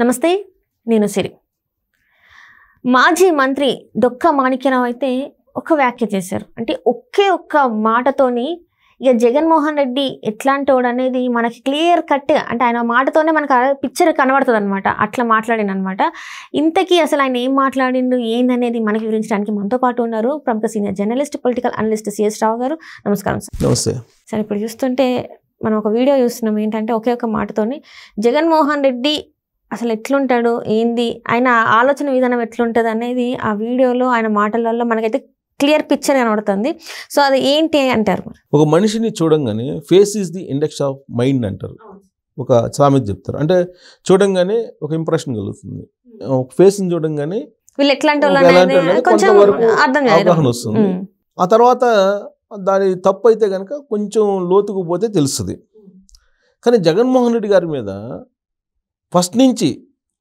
నమస్తే, నేను సిరి. మాజీ మంత్రి డొక్కా మాణిక్యరావు అయితే ఒక వ్యాఖ్య చేశారు. అంటే ఒకే ఒక్క మాటతోని ఇక జగన్మోహన్ రెడ్డి ఎట్లాంటోడు అనేది మనకి క్లియర్ కట్, అంటే ఆయన మాటతోనే మనకు పిక్చర్ కనబడుతుంది అనమాట. అట్లా మాట్లాడినమాట. ఇంతకీ అసలు ఆయన ఏం మాట్లాడిండు ఏందనేది మనకి వివరించడానికి మనతో పాటు ఉన్నారు ప్రముఖ senior journalist, political analyst CS Rao గారు. నమస్కారం సార్. నమస్తే సార్. ఇప్పుడు చూస్తుంటే మనం ఒక వీడియో చూస్తున్నాం. ఏంటంటే ఒకే ఒక మాటతోని జగన్మోహన్ రెడ్డి అసలు ఎట్లుంటాడు, ఏంది, ఆయన ఆలోచన విధానం ఎట్లుంటుంది అనేది ఆ వీడియోలో ఆయన మాటలలో మనకైతే క్లియర్ పిక్చర్ కనబడుతుంది. సో అది ఏంటి అంటారు? ఒక మనిషిని చూడంగానే face is the index of mind అంటారు. ఒక సామెత చెప్తారు. అంటే చూడంగానే ఒక ఇంప్రెషన్ కలుగుతుంది. ఒక ఫేస్ని చూడంగానే వీళ్ళు ఎట్లాంటి అవగాహన వస్తుంది. ఆ తర్వాత దాని తప్పు అయితే కనుక కొంచెం లోతుకు పోతే తెలుస్తుంది. కానీ జగన్మోహన్ రెడ్డి గారి మీద ఫస్ట్ నుంచి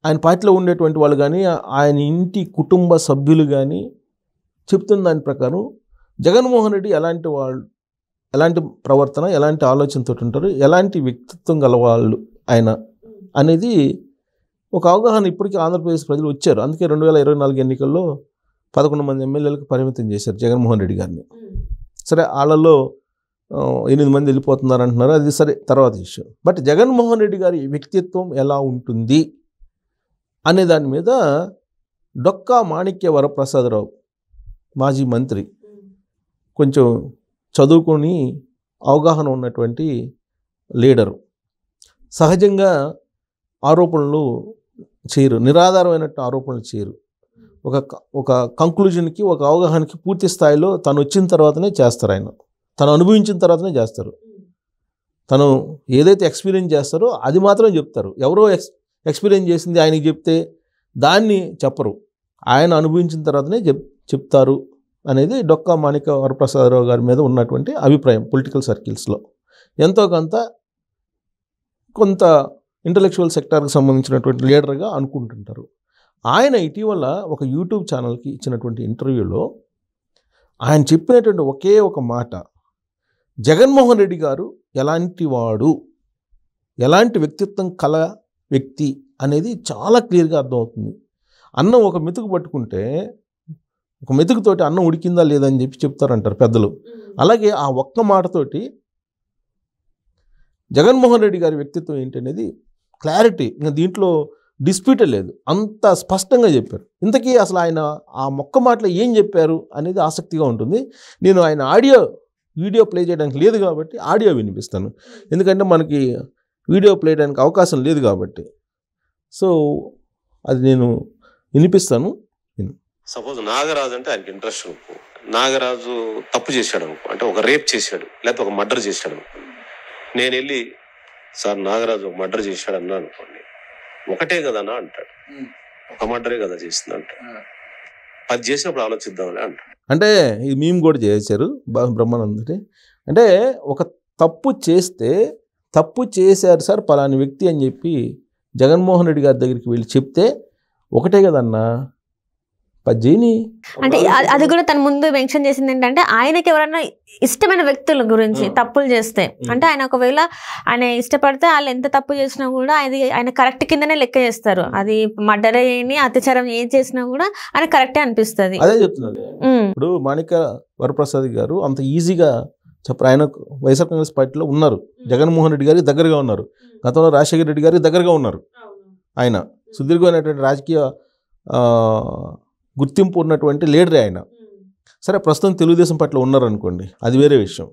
ఆయన పార్టీలో ఉండేటువంటి వాళ్ళు కానీ, ఆయన ఇంటి కుటుంబ సభ్యులు కానీ చెప్తున్న దాని ప్రకారం జగన్మోహన్ రెడ్డి ఎలాంటి వాళ్ళు, ఎలాంటి ప్రవర్తన, ఎలాంటి ఆలోచనతో ఉంటారు, ఎలాంటి వ్యక్తిత్వం గలవాళ్ళు ఆయన అనేది ఒక అవగాహన ఇప్పటికీ ఆంధ్రప్రదేశ్ ప్రజలు వచ్చారు. అందుకే 2024 ఎన్నికల్లో 11 మంది ఎమ్మెల్యేలకు పరిమితం చేశారు జగన్మోహన్ రెడ్డి గారిని. సరే, వాళ్ళల్లో 8 మంది వెళ్ళిపోతున్నారు అంటున్నారు, అది సరే తర్వాత ఇష్యూ. బట్ జగన్మోహన్ రెడ్డి గారి వ్యక్తిత్వం ఎలా ఉంటుంది అనే దాని మీద డొక్కా మాణిక్య వరప్రసాదరావు, మాజీ మంత్రి, కొంచెం చదువుకొని అవగాహన ఉన్నటువంటి లీడరు, సహజంగా ఆరోపణలు చేయరు, నిరాధారమైనట్టు ఆరోపణలు చేయరు. ఒక కంక్లూజన్కి, ఒక అవగాహనకి పూర్తి స్థాయిలో తను వచ్చిన తర్వాతనే చేస్తారు. ఆయన తను అనుభవించిన తర్వాతనే చేస్తారు. తను ఏదైతే ఎక్స్పీరియన్స్ చేస్తారో అది మాత్రమే చెప్తారు. ఎవరో ఎక్స్పీరియన్స్ చేసింది ఆయనకి చెప్తే దాన్ని చెప్పరు. ఆయన అనుభవించిన తర్వాతనే చెప్తారు అనేది డొక్కా మాణిక్య వరప్రసాదరావు గారి మీద ఉన్నటువంటి అభిప్రాయం పొలిటికల్ సర్కిల్స్లో. ఎంతో కొంత ఇంటలెక్చువల్ సెక్టార్కి సంబంధించినటువంటి లీడర్గా అనుకుంటుంటారు. ఆయన ఇటీవల ఒక యూట్యూబ్ ఛానల్కి ఇచ్చినటువంటి ఇంటర్వ్యూలో ఆయన చెప్పినటువంటి ఒకే ఒక మాట, జగన్మోహన్ రెడ్డి గారు ఎలాంటి వాడు, ఎలాంటి వ్యక్తిత్వం కల వ్యక్తి అనేది చాలా క్లియర్గా అర్థమవుతుంది. అన్నం ఒక మెతుకు పట్టుకుంటే ఒక మెతుకుతోటి అన్నం ఉడికిందా లేదని చెప్తారంటారు పెద్దలు. అలాగే ఆ ఒక్క మాటతోటి జగన్మోహన్ రెడ్డి గారి వ్యక్తిత్వం ఏంటనేది క్లారిటీ, ఇంకా దీంట్లో డిస్ప్యూటే లేదు, అంత స్పష్టంగా చెప్పారు. ఇంతకీ అసలు ఆయన ఆ మొక్క మాటలో ఏం చెప్పారు అనేది ఆసక్తిగా ఉంటుంది. నేను ఆయన వీడియో ప్లే చేయడానికి లేదు కాబట్టి ఆడియో వినిపిస్తాను, ఎందుకంటే మనకి వీడియో ప్లే చేయడానికి అవకాశం లేదు కాబట్టి. సో అది నేను వినిపిస్తాను. సపోజ్ నాగరాజు అంటే ఆయనకి ఇంట్రెస్ట్ అనుకో, నాగరాజు తప్పు చేశాడు అనుకో, అంటే ఒక రేప్ చేశాడు లేకపోతే ఒక మర్డర్ చేశాడు అనుకో, నేను వెళ్ళి సార్ నాగరాజు ఒక మర్డర్ చేశాడు అన్నా అనుకోండి, ఒకటే కదనా అంటాడు, ఒక మర్డరే కదా చేసింది అంటాడు, 10 చేసినప్పుడు ఆలోచిద్దామని అంటాడు. అంటే ఇది మేము కూడా చేశారు బ్రహ్మానందటి. అంటే ఒక తప్పు చేస్తే తప్పు చేశారు సార్ పలాని వ్యక్తి అని చెప్పి జగన్మోహన్ రెడ్డి గారి దగ్గరికి వెళ్ళి చెప్తే ఒకటే కదన్నా 10 చేయని. అంటే అది కూడా తన ముందు మెన్షన్ చేసింది ఏంటంటే ఆయనకి ఎవరైనా ఇష్టమైన వ్యక్తుల గురించి తప్పులు చేస్తే, అంటే ఆయన ఒకవేళ ఆయన ఇష్టపడితే వాళ్ళు ఎంత తప్పు చేసినా కూడా ఆయన కరెక్ట్ కిందనే లెక్క చేస్తారు. అది మర్డర్ అయ్యి అత్యాచారం ఏం చేసినా కూడా ఆయన కరెక్టే అనిపిస్తుంది. అదే చెప్తున్నది. ఇప్పుడు మాణిక్య వరప్రసాద్ గారు అంత ఈజీగా చెప్పరు. ఆయన వైఎస్ఆర్ కాంగ్రెస్ పార్టీలో ఉన్నారు, జగన్మోహన్ రెడ్డి గారికి దగ్గరగా ఉన్నారు, గతంలో రాజశేఖర రెడ్డి గారికి దగ్గరగా ఉన్నారు. ఆయన సుదీర్ఘమైనటువంటి రాజకీయ గుర్తింపు ఉన్నటువంటి లీడరే ఆయన. సరే, ప్రస్తుతం తెలుగుదేశం పార్టీలో ఉన్నారనుకోండి, అది వేరే విషయం.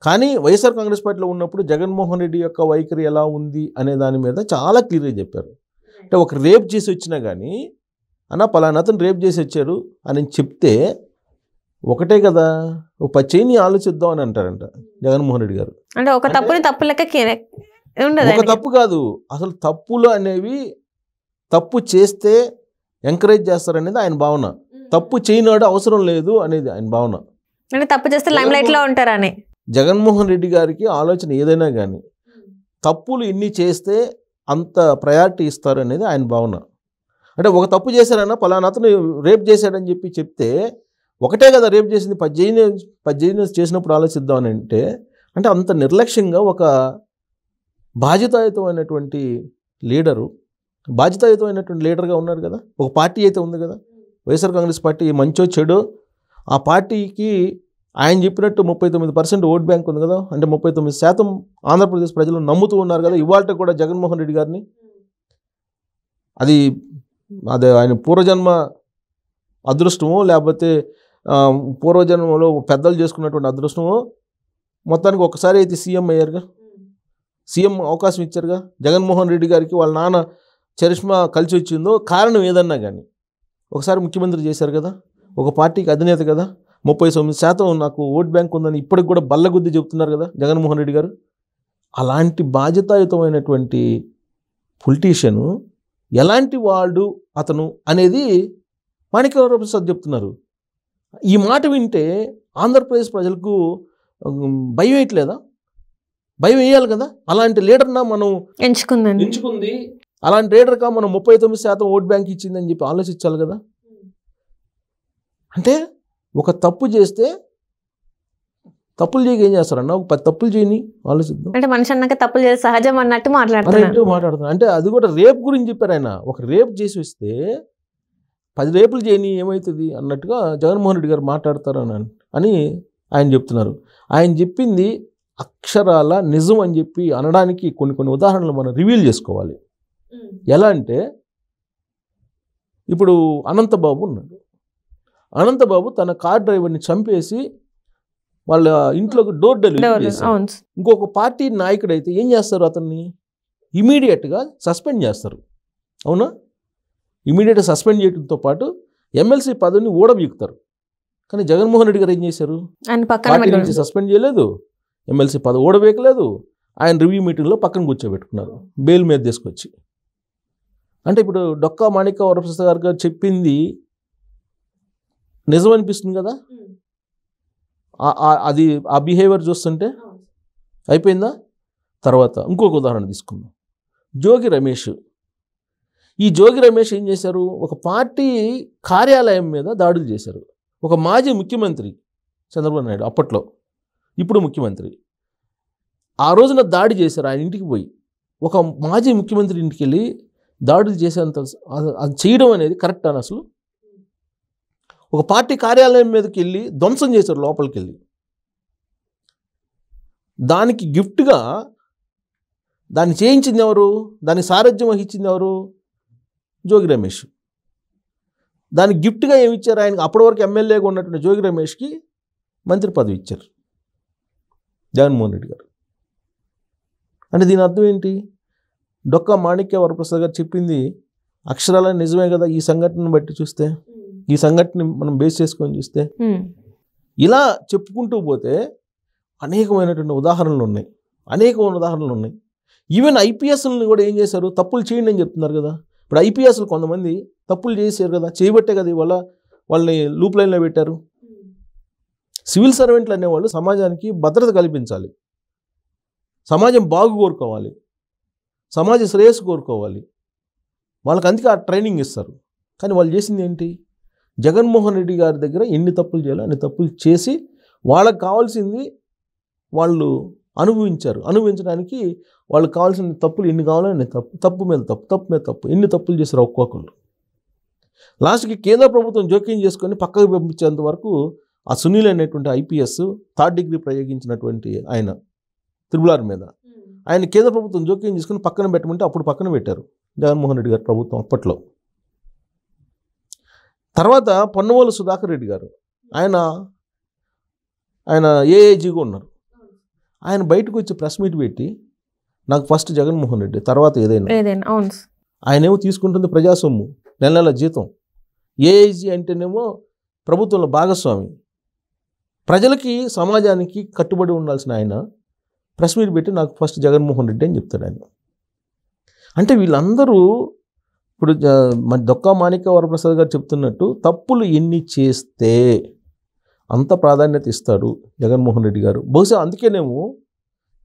కానీ వైఎస్ఆర్ కాంగ్రెస్ పార్టీలో ఉన్నప్పుడు జగన్మోహన్ రెడ్డి యొక్క వైఖరి ఎలా ఉంది అనే దాని మీద చాలా క్లియర్గా చెప్పారు. అంటే ఒక రేప్ చేసి వచ్చినా కానీ అన్న పలానా అతను రేప్ చేసి వచ్చాడు అని చెప్తే ఒకటే కదా, ఒక 10 చేయని ఆలోచిద్దాం అని అంటారంట జగన్మోహన్ రెడ్డి గారు. అంటే ఒక తప్పుని తప్పు లెక్క ఉండదు. ఒక తప్పు కాదు, అసలు తప్పులు అనేవి తప్పు చేస్తే ఎంకరేజ్ చేస్తారనేది ఆయన భావన. తప్పు చేయనాడు అవసరం లేదు అనేది ఆయన భావన. అంటే తప్పు చేస్తే లైమ్ లైట్ లో ఉంటారని. జగన్మోహన్ రెడ్డి గారికి ఆలోచన ఏదైనా కానీ తప్పులు ఇన్ని చేస్తే అంత ప్రయారిటీ ఇస్తారు అనేది ఆయన భావన. అంటే ఒక తప్పు చేశారన్నా పలానా అతను రేప్ చేశాడని చెప్పి చెప్తే ఒకటే కదా రేప్ చేసింది, 10 చేసినప్పుడు ఆలోచిద్దాం అని అంటే అంత నిర్లక్ష్యంగా ఒక బాధ్యతాయుతమైనటువంటి లీడరు బాధ్యతాయుతమైనటువంటి లీడర్గా ఉన్నారు కదా. ఒక పార్టీ అయితే ఉంది కదా, వైఎస్ఆర్ కాంగ్రెస్ పార్టీ. మంచో చెడో ఆ పార్టీకి ఆయన చెప్పినట్టు 39% ఓట్ బ్యాంక్ ఉంది కదా, అంటే 39% ఆంధ్రప్రదేశ్ ప్రజలు నమ్ముతూ ఉన్నారు కదా ఇవాళ కూడా జగన్మోహన్ రెడ్డి గారిని. అదే ఆయన పూర్వజన్మ అదృష్టమో లేకపోతే పూర్వజన్మలో పెద్దలు చేసుకున్నటువంటి అదృష్టమో, మొత్తానికి ఒకసారి అయితే సీఎం అయ్యారుగా, సీఎం అవకాశం ఇచ్చారుగా. జగన్మోహన్ రెడ్డి గారికి వాళ్ళ నాన్న చరిష్మా కలిసి వచ్చిందో కారణం ఏదన్నా కానీ ఒకసారి ముఖ్యమంత్రి చేశారు కదా, ఒక పార్టీకి అధినేత కదా. 39% నాకు ఓట్ బ్యాంక్ ఉందని ఇప్పటికి కూడా బల్లగుద్ది చెబుతున్నారు కదా జగన్మోహన్ రెడ్డి గారు. అలాంటి బాధ్యతాయుతమైనటువంటి పొలిటీషియను ఎలాంటి వాడు అతను అనేది మాణిక్యవర ప్రసాద్ చెప్తున్నారు. ఈ మాట వింటే ఆంధ్రప్రదేశ్ ప్రజలకు భయం వేయట్లేదా? భయం వేయాలి కదా. అలాంటి లీడర్నా మనం ఎంచుకుంది, అలాంటి లీడర్గా మనం 39% ఓట్ బ్యాంక్ ఇచ్చిందని చెప్పి ఆలోచించాలి కదా. అంటే ఒక తప్పు చేస్తే, తప్పులు చేయక ఏం చేస్తారన్న, ఒక 10 తప్పులు చేయని ఆలోచిద్దాం. అంటే మనిషి అన్నాక తప్పులు చేసి సహజం అన్నట్టు మాట్లాడుతున్నారు. అంటే అది కూడా రేప్ గురించి చెప్పారు ఆయన. ఒక రేప్ చేసి వస్తే 10 రేపులు చేయని ఏమవుతుంది అన్నట్టుగా జగన్మోహన్ రెడ్డి గారు మాట్లాడతారు అని ఆయన చెప్తున్నారు. ఆయన చెప్పింది అక్షరాల నిజం అని చెప్పి అనడానికి కొన్ని ఉదాహరణలు మనం రివీల్ చేసుకోవాలి. ఎలా అంటే, ఇప్పుడు అనంతబాబు ఉన్నాడు. అనంతబాబు తన కార్ డ్రైవర్ని చంపేసి వాళ్ళ ఇంట్లోకి డోర్ డెలివరీ చేశారు. ఇంకొక పార్టీ నాయకుడు అయితే ఏం చేస్తారు, అతన్ని ఇమీడియట్గా సస్పెండ్ చేస్తారు. అవునా? ఇమీడియట్గా సస్పెండ్ చేయడంతో పాటు ఎమ్మెల్సీ పదవిని ఊడబీకుతారు. కానీ జగన్మోహన్ రెడ్డి గారు ఏం చేశారు, పార్టీ నుంచి సస్పెండ్ చేయలేదు, ఎమ్మెల్సీ పదవి ఊడబీకలేదు. ఆయన రివ్యూ మీటింగ్లో పక్కన కూర్చోబెట్టుకున్నారు బెయిల్ మీద తీసుకొచ్చి. అంటే ఇప్పుడు డొక్కా మాణిక్యవర ప్రసాద్ గారు చెప్పింది నిజం అనిపిస్తుంది కదా. అది ఆ బిహేవియర్ చూస్తుంటే అయిపోయిందా. తర్వాత ఇంకొక ఉదాహరణ తీసుకుందాం, జోగి రమేష్. ఈ జోగి రమేష్ ఏం చేశారు, ఒక పార్టీ కార్యాలయం మీద దాడులు చేశారు. ఒక మాజీ ముఖ్యమంత్రి చంద్రబాబు నాయుడు, అప్పట్లో ఇప్పుడు ముఖ్యమంత్రి, ఆ రోజున దాడి చేశారు. ఆయన ఇంటికి పోయి ఒక మాజీ ముఖ్యమంత్రి ఇంటికి వెళ్ళి దాడులు చేసేంత అది చేయడం అనేది కరెక్ట్ అని అసలు? ఒక పార్టీ కార్యాలయం మీదకి వెళ్ళి ధ్వంసం చేశారు లోపలికి వెళ్ళి. దానికి గిఫ్ట్గా దాన్ని చేయించింది ఎవరు, దాని సారథ్యం వహించింది ఎవరు, జోగి రమేష్. దానికి గిఫ్ట్గా ఏమి ఇచ్చారు, ఆయనకు అప్పటి వరకు ఎమ్మెల్యేగా ఉన్నటువంటి జోగి రమేష్కి మంత్రి పదవి ఇచ్చారు జగన్మోహన్ రెడ్డి గారు. అంటే దీని అర్థం ఏంటి, డొక్కా మాణిక్యవర ప్రసాద్ గారు చెప్పింది అక్షరాల నిజమే కదా. ఈ సంఘటనను బట్టి చూస్తే, ఈ సంఘటన మనం బేస్ చేసుకొని చూస్తే, ఇలా చెప్పుకుంటూ పోతే అనేకమైనటువంటి ఉదాహరణలు ఉన్నాయి. ఈవెన్ ఐపీఎస్ని కూడా ఏం చేశారు, తప్పులు చేయండి అని చెప్తున్నారు కదా. ఇప్పుడు ఐపీఎస్లు కొంతమంది తప్పులు చేశారు కదా, చేయబట్టే కదా ఇవాళ వాళ్ళని లూప్ లైన్లో పెట్టారు. సివిల్ సర్వెంట్లు అనేవాళ్ళు సమాజానికి భద్రత కల్పించాలి, సమాజం బాగు కోరుకోవాలి, సమాజ శ్రేయస్సు కోరుకోవాలి. వాళ్ళకి అందుకే ఆ ట్రైనింగ్ ఇస్తారు. కానీ వాళ్ళు చేసింది ఏంటి, జగన్మోహన్ రెడ్డి గారి దగ్గర ఎన్ని తప్పులు చేయాలో అన్ని తప్పులు చేసి వాళ్ళకి కావాల్సింది వాళ్ళు అనుభవించడానికి వాళ్ళకి కావాల్సిన తప్పులు ఎన్ని కావాలో అన్ని తప్పు మీద తప్పు ఎన్ని తప్పులు చేశారు ఒక్కొక్కరు. లాస్ట్కి కేంద్ర ప్రభుత్వం జోక్యం చేసుకొని పక్కకు పంపించేంత వరకు ఆ సునీల్ అనేటువంటి ఐపీఎస్ 3rd డిగ్రీ ప్రయోగించినటువంటి ఆయన త్రిబుల్ మీద ఆయన కేంద్ర ప్రభుత్వం జోక్యం చేసుకుని పక్కన పెట్టమంటే అప్పుడు పక్కన పెట్టారు జగన్మోహన్ రెడ్డి గారి ప్రభుత్వం అప్పట్లో. తర్వాత పొన్నవోలు సుధాకర్ రెడ్డి గారు ఆయన ఏఏజీగా ఉన్నారు. ఆయన బయటకు వచ్చి ప్రెస్ మీట్ పెట్టి నాకు ఫస్ట్ జగన్మోహన్ రెడ్డి తర్వాత ఏదైనా, ఆయనేమో తీసుకుంటుంది ప్రజాసొమ్ము, నెల జీతం. ఏఏజీ అంటేనేమో ప్రభుత్వంలో భాగస్వామి, ప్రజలకి సమాజానికి కట్టుబడి ఉండాల్సిన ఆయన ప్రెస్ మీట్ పెట్టి నాకు ఫస్ట్ జగన్మోహన్ రెడ్డి అని చెప్తాడు ఆయన. అంటే వీళ్ళందరూ ఇప్పుడు డొక్కా మాణిక్యవర ప్రసాద్ గారు చెప్తున్నట్టు తప్పులు ఎన్ని చేస్తే అంత ప్రాధాన్యత ఇస్తాడు జగన్మోహన్ రెడ్డి గారు. బహుశా అందుకేనేమో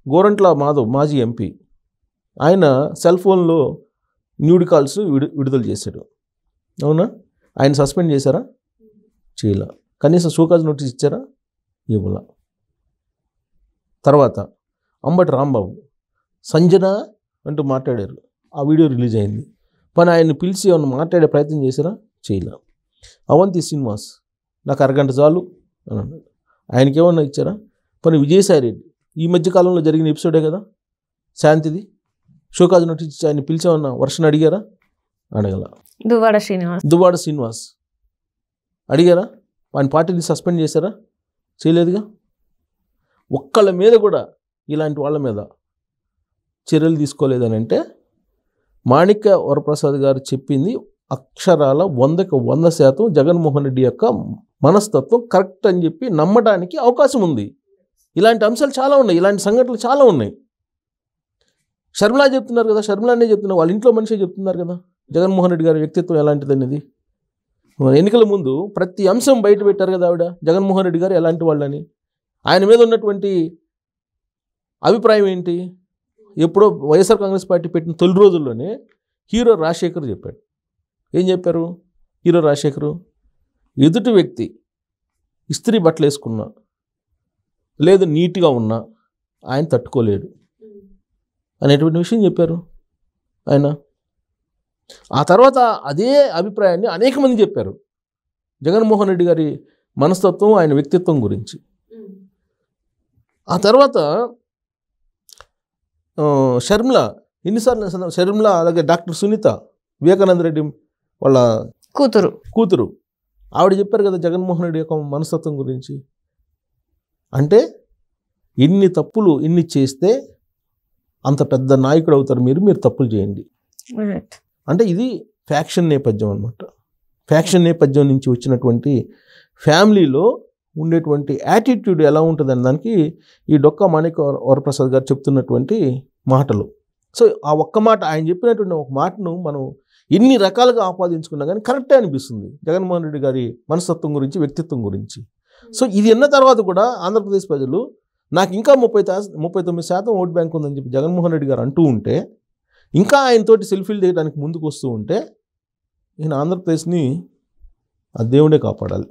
గోరంట్ల మాధవ్ మాజీ ఎంపీ ఆయన సెల్ ఫోన్లో న్యూడ్ కాల్స్ విడుదల చేశాడు. అవునా? ఆయన సస్పెండ్ చేశారా? చేయలే. కనీసం షోకాజ్ నోటీస్ ఇచ్చారా? ఇవ్వాల. తర్వాత అంబటి రాంబాబు సంజన అంటూ మాట్లాడారు, ఆ వీడియో రిలీజ్ అయింది. పని ఆయన్ని పిలిచి ఏమన్నా మాట్లాడే ప్రయత్నం చేశారా? చేయలే. అవంతి శ్రీనివాస్ నాకు అరగంట చాలు అని అన్నాడు. ఆయనకి ఏమన్నా ఇచ్చారా? పని విజయసాయి రెడ్డి ఈ మధ్యకాలంలో జరిగిన ఎపిసోడే కదా శాంతిది, షోకాజ్ నోటీస్ ఇచ్చి ఆయన పిలిచామన్నా వర్షం అడిగారా? అడగల. దువ్వాడ శ్రీనివాస్ అడిగారా? ఆయన పార్టీని సస్పెండ్ చేశారా? చేయలేదుగా. ఒక్కళ్ళ మీద కూడా ఇలాంటి వాళ్ళ మీద చర్యలు తీసుకోలేదని అంటే మాణిక్య వరప్రసాద్ గారు చెప్పింది అక్షరాల 100% జగన్మోహన్ రెడ్డి యొక్క మనస్తత్వం కరెక్ట్ అని చెప్పి నమ్మడానికి అవకాశం ఉంది. ఇలాంటి అంశాలు చాలా ఉన్నాయి, ఇలాంటి సంఘటనలు చాలా ఉన్నాయి. షర్మిలా చెప్తున్నారు కదా, షర్మిలానే చెప్తున్నారు, వాళ్ళ ఇంట్లో మనిషే చెప్తున్నారు కదా జగన్మోహన్ రెడ్డి గారి వ్యక్తిత్వం ఎలాంటిది అనేది. ఎన్నికల ముందు ప్రతి అంశం బయట పెట్టారు కదా ఆవిడ, జగన్మోహన్ రెడ్డి గారు ఎలాంటి వాళ్ళని. ఆయన మీద ఉన్నటువంటి అభిప్రాయం ఏంటి? ఎప్పుడో వైఎస్ఆర్ కాంగ్రెస్ పార్టీ పెట్టిన తొలి రోజుల్లోనే హీరో రాజశేఖర్ చెప్పాడు. ఏం చెప్పారు హీరో రాజశేఖరు? ఎదుటి వ్యక్తి ఇస్త్రీ బట్టలు వేసుకున్నా లేదు నీట్గా ఉన్నా ఆయన తట్టుకోలేడు అనేటువంటి విషయం చెప్పారు ఆయన. ఆ తర్వాత అదే అభిప్రాయాన్ని అనేక మంది చెప్పారు జగన్మోహన్ రెడ్డి గారి మనస్తత్వం, ఆయన వ్యక్తిత్వం గురించి. ఆ తర్వాత షర్మిల అలాగే డాక్టర్ సునీత వివేకానంద రెడ్డి వాళ్ళ కూతురు ఆవిడ చెప్పారు కదా జగన్మోహన్ రెడ్డి యొక్క మనస్తత్వం గురించి. అంటే ఇన్ని తప్పులు ఇన్ని చేస్తే అంత పెద్ద నాయకుడు అవుతారు మీరు తప్పులు చేయండి అంటే ఇది ఫ్యాక్షన్ నేపథ్యం అనమాట. ఫ్యాక్షన్ నేపథ్యం నుంచి వచ్చినటువంటి ఫ్యామిలీలో ఉండేటువంటి యాటిట్యూడ్ ఎలా ఉంటుందని దానికి ఈ డొక్కా మాణిక్య వరప్రసాద్ గారు చెప్తున్నటువంటి మాటలు. సో ఆ ఒక్క మాట, ఆయన చెప్పినటువంటి ఒక మాటను మనం ఎన్ని రకాలుగా ఆపాదించుకున్నా కానీ కరెక్టే అనిపిస్తుంది జగన్మోహన్ రెడ్డి గారి మనస్తత్వం గురించి, వ్యక్తిత్వం గురించి. సో ఇది అన్న తర్వాత కూడా ఆంధ్రప్రదేశ్ ప్రజలు నాకు ఇంకా 39% ఓట్ బ్యాంక్ ఉందని చెప్పి జగన్మోహన్ రెడ్డి గారు అంటూ ఉంటే, ఇంకా ఆయనతోటి సెల్ఫీలు దిగడానికి ముందుకు వస్తూ ఉంటే, ఈయన ఆంధ్రప్రదేశ్ని ఆ దేవుడే కాపాడాలి.